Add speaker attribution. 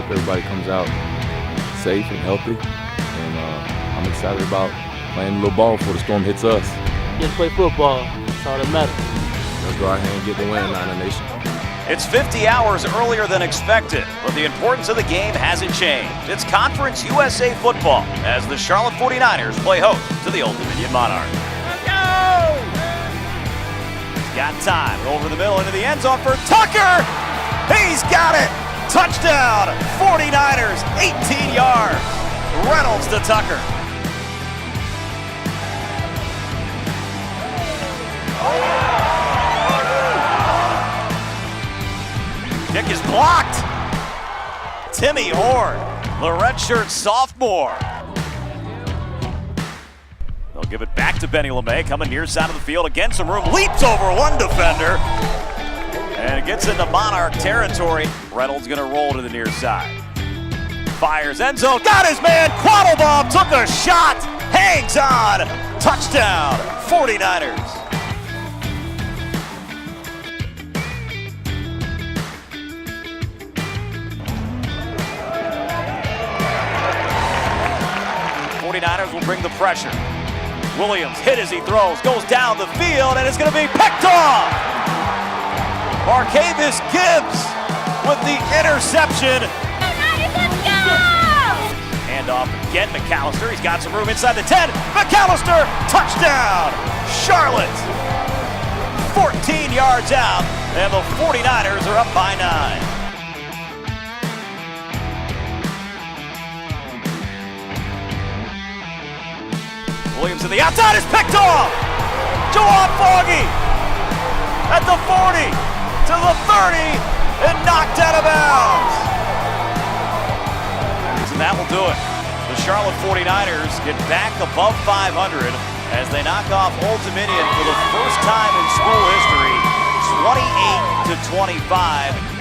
Speaker 1: hope everybody comes out safe and healthy. And I'm excited about playing a little ball before the storm hits us.
Speaker 2: Just play football. That's all that matters.
Speaker 1: Let's go out here and get the win, Niner Nation.
Speaker 3: It's 50 hours earlier than expected, but the importance of the game hasn't changed. It's Conference USA football as the Charlotte 49ers play host to the Old Dominion Monarchs. Let's go! He's got time over the middle into the end zone for Tucker. He's got it. Touchdown. 49ers, 18 yards. Reynolds to Tucker. Kick is blocked. Timmy Horn, the redshirt sophomore. They'll give it back to Benny LeMay, coming near side of the field, again some room, leaps over one defender, and gets into Monarch territory. Reynolds gonna roll to the near side. Fires end zone, got his man, Quattlebaum took a shot, hangs on, touchdown, 49ers. '49ers will bring the pressure. Williams hit as he throws, goes down the field, and it's going to be picked off. Marcavis Gibbs with the interception.
Speaker 4: Let's go!
Speaker 3: Hand off again, McAllister. He's got some room inside the 10. McAllister, touchdown. Charlotte, 14 yards out, and the 49ers are up by 9. Williams to the outside is picked off. Jawan Foggy at the 40 to the 30 and knocked out of bounds. And that will do it. The Charlotte 49ers get back above 500 as they knock off Old Dominion for the first time in school history, 28-25.